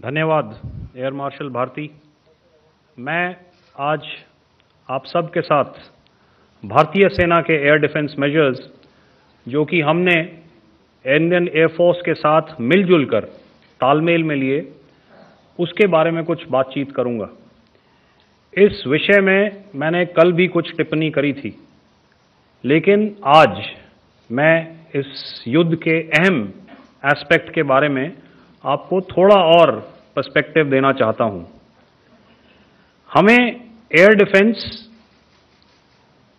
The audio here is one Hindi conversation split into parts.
धन्यवाद एयर मार्शल भारती। मैं आज आप सब के साथ भारतीय सेना के एयर डिफेंस मेजर्स जो कि हमने इंडियन एयरफोर्स के साथ मिलजुल कर तालमेल में लिए, उसके बारे में कुछ बातचीत करूंगा। इस विषय में मैंने कल भी कुछ टिप्पणी करी थी, लेकिन आज मैं इस युद्ध के अहम एस्पेक्ट के बारे में आपको थोड़ा और पर्सपेक्टिव देना चाहता हूं। हमें एयर डिफेंस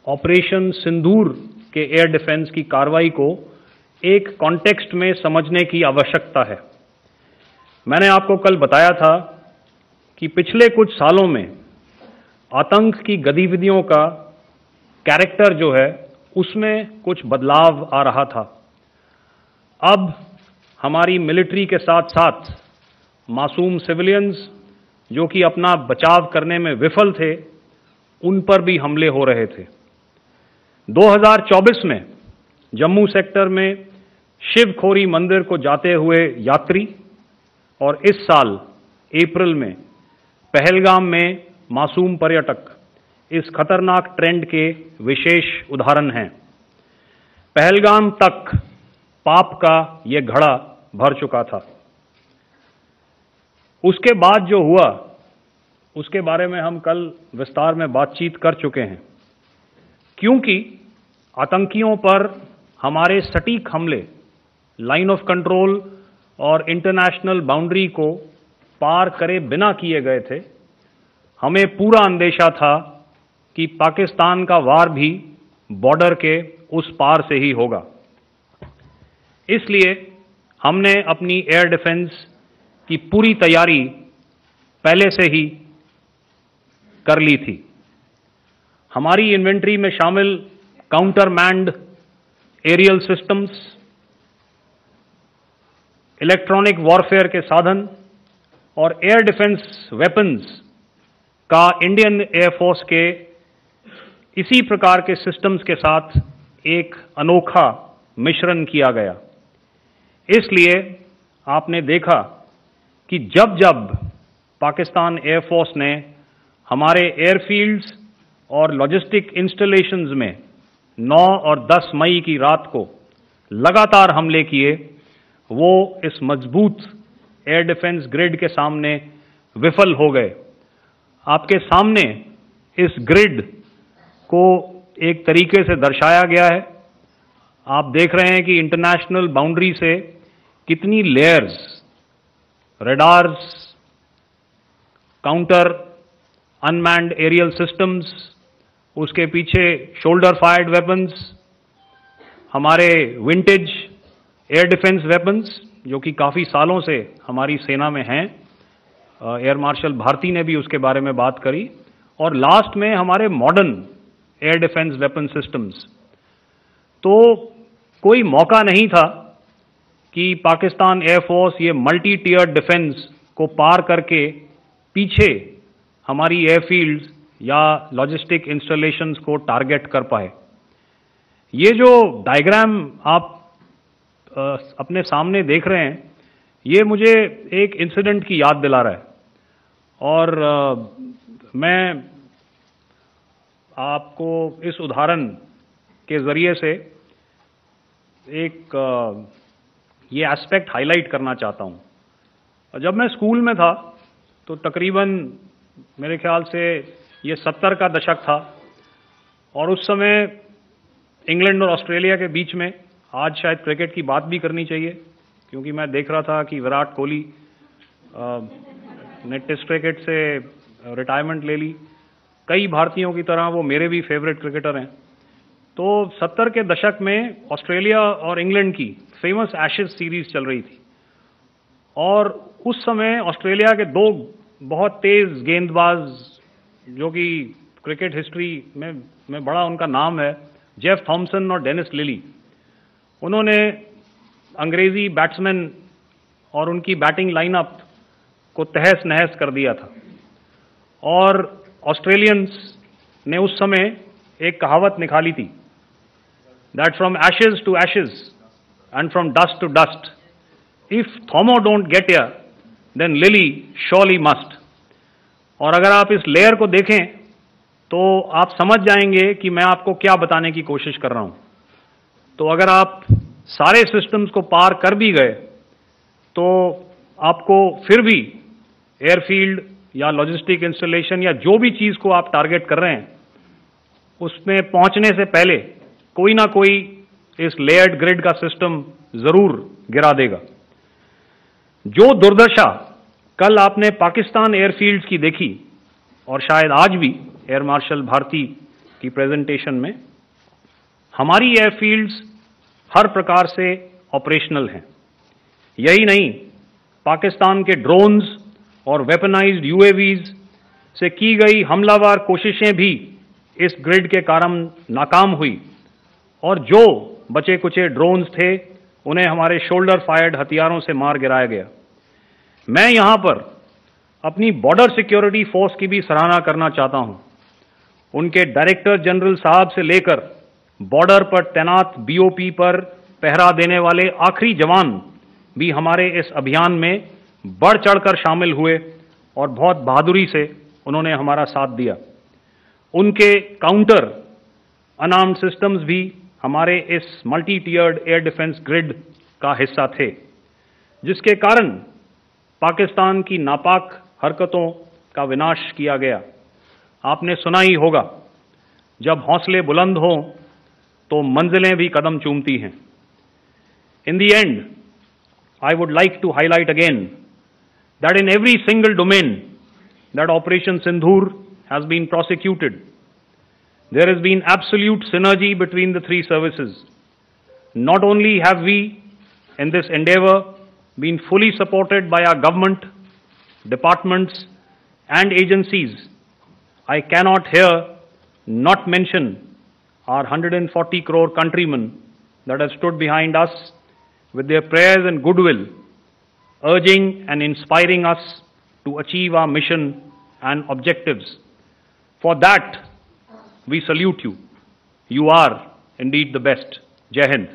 ऑपरेशन सिंदूर के एयर डिफेंस की कार्रवाई को एक कॉन्टेक्स्ट में समझने की आवश्यकता है। मैंने आपको कल बताया था कि पिछले कुछ सालों में आतंक की गतिविधियों का कैरेक्टर जो है उसमें कुछ बदलाव आ रहा था। अब हमारी मिलिट्री के साथ साथ मासूम सिविलियंस जो कि अपना बचाव करने में विफल थे, उन पर भी हमले हो रहे थे। 2024 में जम्मू सेक्टर में शिवखोरी मंदिर को जाते हुए यात्री और इस साल अप्रैल में पहलगाम में मासूम पर्यटक इस खतरनाक ट्रेंड के विशेष उदाहरण हैं। पहलगाम तक पाप का ये घड़ा भर चुका था। उसके बाद जो हुआ उसके बारे में हम कल विस्तार में बातचीत कर चुके हैं, क्योंकि आतंकियों पर हमारे सटीक हमले लाइन ऑफ कंट्रोल और इंटरनेशनल बाउंड्री को पार करे बिना किए गए थे। हमें पूरा अंदेशा था कि पाकिस्तान का वार भी बॉर्डर के उस पार से ही होगा। इसलिए हमने अपनी एयर डिफेंस की पूरी तैयारी पहले से ही कर ली थी। हमारी इन्वेंट्री में शामिल counter manned aerial systems, electronic warfare के साधन और एयर डिफेंस वेपन्स का इंडियन एयरफोर्स के इसी प्रकार के सिस्टम्स के साथ एक अनोखा मिश्रण किया गया। इसलिए आपने देखा कि जब जब पाकिस्तान एयरफोर्स ने हमारे एयरफील्ड्स और लॉजिस्टिक इंस्टॉलेशंस में 9 और 10 मई की रात को लगातार हमले किए, वो इस मजबूत एयर डिफेंस ग्रिड के सामने विफल हो गए। आपके सामने इस ग्रिड को एक तरीके से दर्शाया गया है। आप देख रहे हैं कि इंटरनेशनल बाउंड्री से कितनी layers, radars, counter unmanned aerial systems, उसके पीछे शोल्डर फायर्ड वेपन्स, हमारे विंटेज एयर डिफेंस वेपन्स जो कि काफ़ी सालों से हमारी सेना में हैं। एयर मार्शल भारती ने भी उसके बारे में बात करी। और लास्ट में हमारे modern air defence weapon systems. तो कोई मौका नहीं था कि पाकिस्तान एयरफोर्स ये मल्टी टियर डिफेंस को पार करके पीछे हमारी एयरफील्ड्स या लॉजिस्टिक इंस्टॉलेशंस को टारगेट कर पाए। ये जो डायग्राम आप अपने सामने देख रहे हैं, ये मुझे एक इंसिडेंट की याद दिला रहा है। और मैं आपको इस उदाहरण के ज़रिए से एक ये एस्पेक्ट हाईलाइट करना चाहता हूँ। जब मैं स्कूल में था तो तकरीबन मेरे ख्याल से ये 70 का दशक था, और उस समय इंग्लैंड और ऑस्ट्रेलिया के बीच में, आज शायद क्रिकेट की बात भी करनी चाहिए क्योंकि मैं देख रहा था कि विराट कोहली ने टेस्ट क्रिकेट से रिटायरमेंट ले ली। कई भारतीयों की तरह वो मेरे भी फेवरेट क्रिकेटर हैं। तो 70 के दशक में ऑस्ट्रेलिया और इंग्लैंड की फेमस एशेज सीरीज चल रही थी, और उस समय ऑस्ट्रेलिया के दो बहुत तेज गेंदबाज जो कि क्रिकेट हिस्ट्री में बड़ा उनका नाम है, जेफ थॉमसन और डेनिस लिली, उन्होंने अंग्रेजी बैट्समैन और उनकी बैटिंग लाइनअप को तहस नहस कर दिया था। और ऑस्ट्रेलियंस ने उस समय एक कहावत निकाली थी, that from ashes to ashes and from dust to dust, if Thommo don't get here then Lily surely must. और अगर आप इस लेयर को देखें तो आप समझ जाएंगे कि मैं आपको क्या बताने की कोशिश कर रहा हूं। तो अगर आप सारे सिस्टम्स को पार कर भी गए तो आपको फिर भी एयरफील्ड या लॉजिस्टिक इंस्टॉलेशन या जो भी चीज को आप टारगेट कर रहे हैं उसमें पहुंचने से पहले कोई ना कोई इस लेयर्ड ग्रिड का सिस्टम जरूर गिरा देगा। जो दुर्दशा कल आपने पाकिस्तान एयरफील्ड्स की देखी और शायद आज भी एयर मार्शल भारती की प्रेजेंटेशन में, हमारी एयरफील्ड्स हर प्रकार से ऑपरेशनल हैं। यही नहीं, पाकिस्तान के ड्रोन्स और वेपनाइज्ड यूएवीज से की गई हमलावर कोशिशें भी इस ग्रिड के कारण नाकाम हुई और जो बचे कुचे ड्रोन्स थे उन्हें हमारे शोल्डर फायर्ड हथियारों से मार गिराया गया। मैं यहां पर अपनी बॉर्डर सिक्योरिटी फोर्स की भी सराहना करना चाहता हूं। उनके डायरेक्टर जनरल साहब से लेकर बॉर्डर पर तैनात बीओपी पर पहरा देने वाले आखिरी जवान भी हमारे इस अभियान में बढ़ चढ़कर शामिल हुए और बहुत बहादुरी से उन्होंने हमारा साथ दिया। उनके काउंटर अनार्म्ड सिस्टम्स भी हमारे इस मल्टी टियर्ड एयर डिफेंस ग्रिड का हिस्सा थे, जिसके कारण पाकिस्तान की नापाक हरकतों का विनाश किया गया। आपने सुना ही होगा, जब हौसले बुलंद हों तो मंजिलें भी कदम चूमती हैं। In the end, I would like to highlight again that in every single domain that Operation Sindhur has been prosecuted, there has been absolute synergy between the three services. Not only have we, in this endeavor, been fully supported by our government, departments, and agencies, I cannot here not mention our 140 crore countrymen that have stood behind us with their prayers and goodwill, urging and inspiring us to achieve our mission and objectives. For that, we salute you. You are indeed the best. Jai Hind.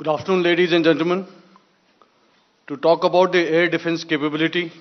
Good afternoon, ladies and gentlemen. To talk about the air defense capability